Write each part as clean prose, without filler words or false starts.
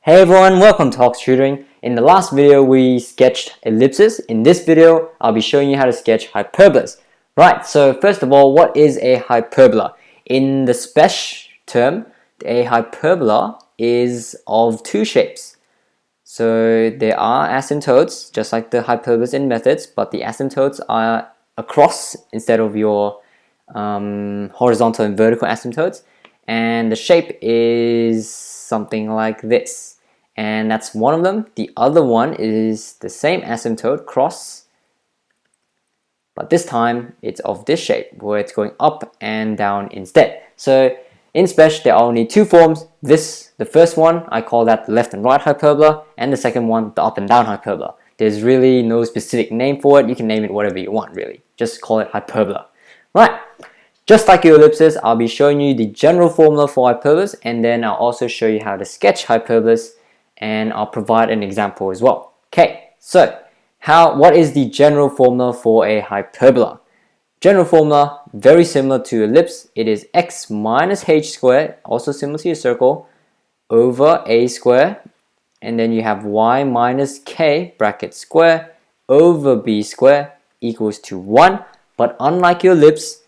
Hey everyone, welcome to hok'stutoring. In the last video we sketched ellipses. In this video I'll be showing you how to sketch hyperbolas. Right, so first of all, what is a hyperbola? In the spec term, a hyperbola is of two shapes. So there are asymptotes, just like the hyperbolas in methods, but the asymptotes are across instead of your horizontal and vertical asymptotes. And the shape is something like this. And that's one of them. The other one is the same asymptote cross, but this time it's of this shape where it's going up and down instead. So in spec there are only two forms. The first one, I call that the left and right hyperbola, and the second one, the up and down hyperbola. There's really no specific name for it. You can name it whatever you want, really. Just call it hyperbola. Right. Just like your ellipses, I'll be showing you the general formula for hyperbolas, and then I'll also show you how to sketch hyperbolas, and I'll provide an example as well. Okay, so what is the general formula for a hyperbola? General formula, very similar to ellipse. It is x minus h squared, also similar to your circle, over a square, and then you have y minus k bracket square over b square equals to 1. But unlike your ellipse,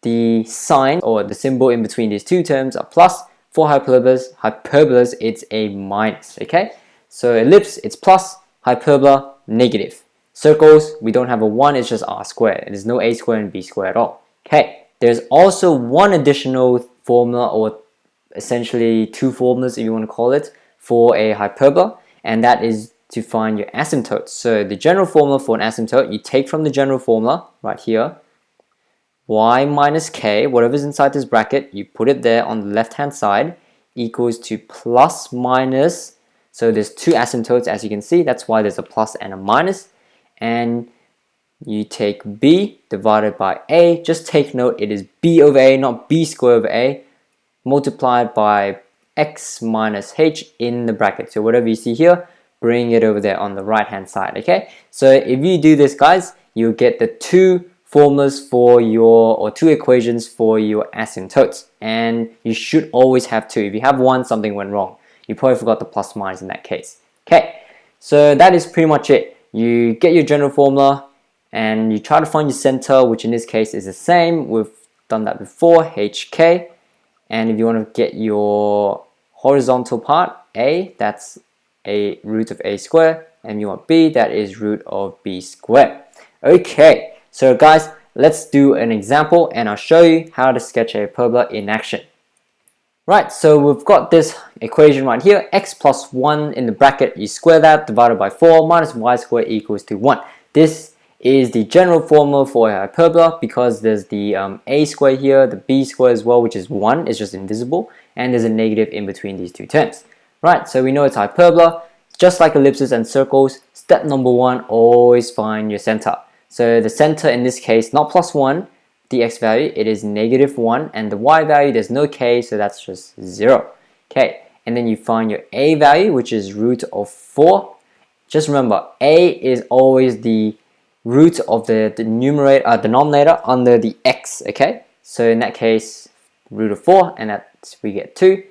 the sign or the symbol in between these two terms are plus. For hyperbolas it's a minus. Okay, so ellipse it's plus, hyperbola negative. Circles, we don't have a 1, it's just r squared. There's no a squared and b squared at all. Okay, there's also one additional formula, or essentially two formulas if you want to call it, for a hyperbola, and that is to find your asymptotes. So the general formula for an asymptote, you take from the general formula right here, y minus k, whatever's inside this bracket, you put it there on the left hand side, equals to plus minus, so there's two asymptotes as you can see, that's why there's a plus and a minus, and you take b divided by a. Just take note, it is b over a, not b squared over a, multiplied by x minus h in the bracket. So whatever you see here, bring it over there on the right hand side. Okay, so if you do this, guys, you'll get the two formulas for your, or two equations for your asymptotes, and you should always have two. If you have one, something went wrong. You probably forgot the plus minus in that case. Okay, so that is pretty much it. You get your general formula and you try to find your center, which in this case is the same. We've done that before, hk. And if you want to get your horizontal part, a, that's a root of a squared, and you want b, that is root of b squared. Okay. So guys, let's do an example and I'll show you how to sketch a hyperbola in action. Right, so we've got this equation right here, x plus 1 in the bracket, you square that, divided by 4, minus y squared equals to 1. This is the general formula for a hyperbola because there's the a squared here, the b squared as well, which is 1, it's just invisible, and there's a negative in between these two terms. Right, so we know it's hyperbola. Just like ellipses and circles, step number 1, always find your center. So the center in this case, not plus 1, the x value, it is negative 1, and the y value, there's no k, so that's just 0. Okay, and then you find your a value, which is root of 4. Just remember, a is always the root of the denominator under the x, okay? So in that case, root of 4, and that's, we get 2.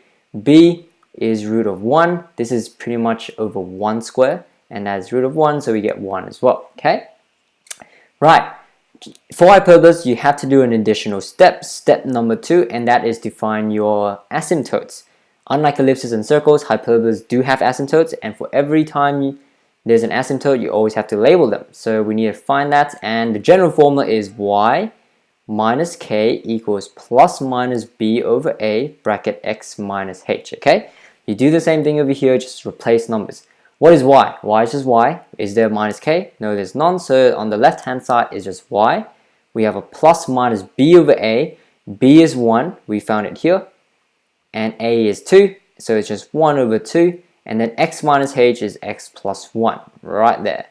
B is root of 1. This is pretty much over 1 square, and that's root of 1, so we get 1 as well, okay? Right, for hyperbolas you have to do an additional step, step number 2, and that is to find your asymptotes. Unlike ellipses and circles, hyperbolas do have asymptotes, and for every time there's an asymptote you always have to label them. So we need to find that, and the general formula is y minus k equals plus minus b over a bracket x minus h. Okay, you do the same thing over here, just replace numbers. What is y? Y is just y. Is there minus k? No, there's none. So on the left hand side is just y. We have a plus minus b over a. B is 1. We found it here. And a is 2. So it's just 1 over 2. And then x minus h is x plus 1. Right there.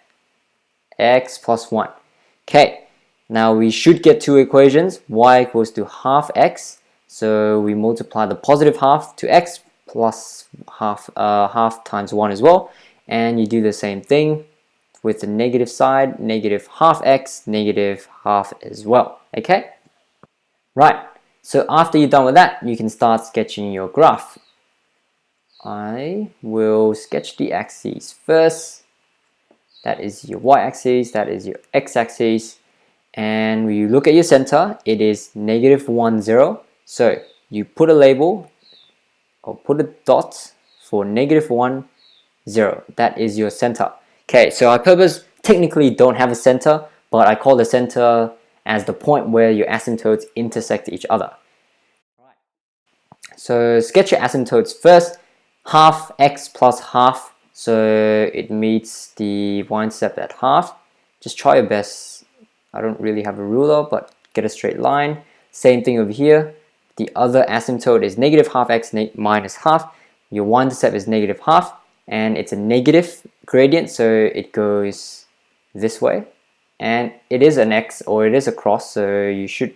X plus 1. Okay. Now we should get two equations. Y equals to half x. So we multiply the positive half to x plus half times 1 as well. And you do the same thing with the negative side, negative half x, negative half as well. Okay? Right. So after you're done with that, you can start sketching your graph. I will sketch the axes first. That is your y-axis, that is your x-axis, and when you look at your center, it is -1, 0. So you put a label or put a dot for -1, 0. That is your center. Okay, so hyperbolas technically don't have a center, but I call the center as the point where your asymptotes intersect each other. So sketch your asymptotes first. Half x plus half, so it meets the y-intercept at half. Just try your best. I don't really have a ruler, but get a straight line. Same thing over here. The other asymptote is -half x minus half. Your y-intercept is -half, and it's a negative gradient, so it goes this way. And it is an x, or it is a cross, so you should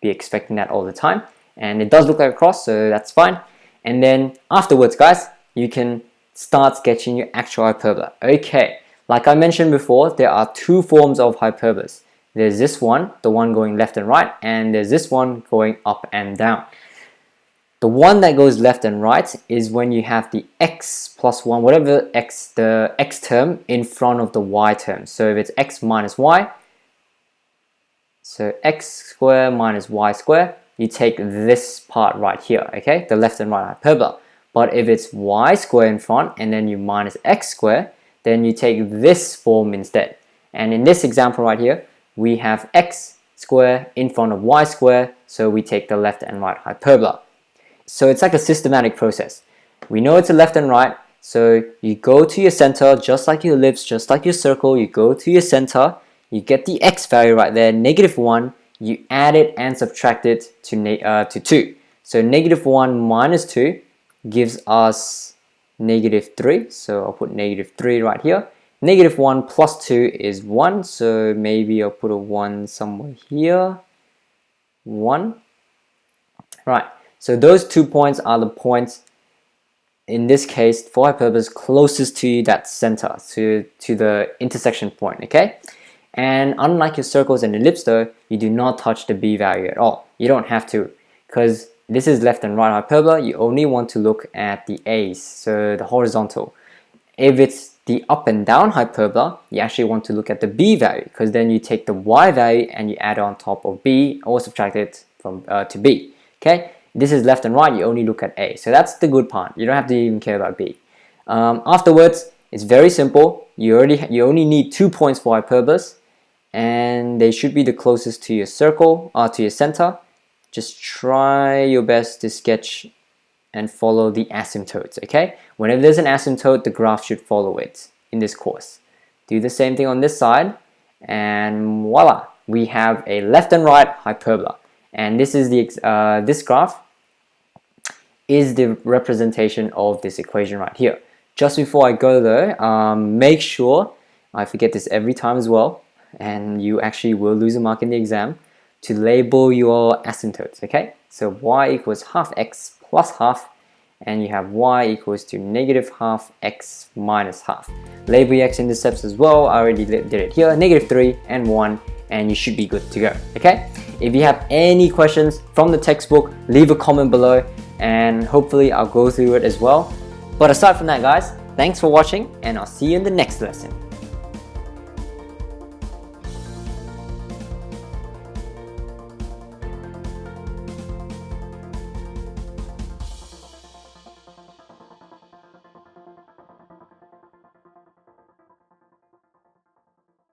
be expecting that all the time. And it does look like a cross, so that's fine. And then afterwards, guys, you can start sketching your actual hyperbola. Okay, like I mentioned before, there are two forms of hyperbolas. There's this one, the one going left and right, and there's this one going up and down. The one that goes left and right is when you have the x plus 1, whatever x, the x term in front of the y term. So if it's x minus y, so x squared minus y squared, you take this part right here, okay, the left and right hyperbola. But if it's y squared in front and then you minus x squared, then you take this form instead. And in this example right here, we have x squared in front of y squared, so we take the left and right hyperbola. So it's like a systematic process. We know it's a left and right, so you go to your center, just like your ellipse, just like your circle, you go to your center, you get the x value right there, -1, you add it and subtract it to 2. So -1 minus 2 gives us -3, so I'll put -3 right here. -1 plus 2 is 1, so maybe I'll put a 1 somewhere here. 1. Right, so those 2 points are the points, in this case, for hyperbolas, closest to that center, to the intersection point, okay? And unlike your circles and ellipse though, you do not touch the b value at all. You don't have to, because this is left and right hyperbola. You only want to look at the a's, so the horizontal. If it's the up and down hyperbola, you actually want to look at the b value, because then you take the y value and you add on top of b, or subtract it from to b. Okay, this is left and right. You only look at a, so that's the good part. You don't have to even care about b. Afterwards, it's very simple. You only need 2 points for hyperbolas, and they should be the closest to your circle or to your center. Just try your best to sketch and follow the asymptotes, okay? Whenever there's an asymptote, the graph should follow it in this course. Do the same thing on this side, and voila, we have a left and right hyperbola. And this is the this graph is the representation of this equation right here. Just before I go though, make sure, I forget this every time as well, and you actually will lose a mark in the exam, to label your asymptotes, okay? So y equals half x plus half, and you have y equals to -half x minus half. Label your x-intercepts as well. I already did it here, -3 and 1, and you should be good to go, okay? If you have any questions from the textbook, leave a comment below, and hopefully I'll go through it as well. But aside from that, guys, thanks for watching, and I'll see you in the next lesson.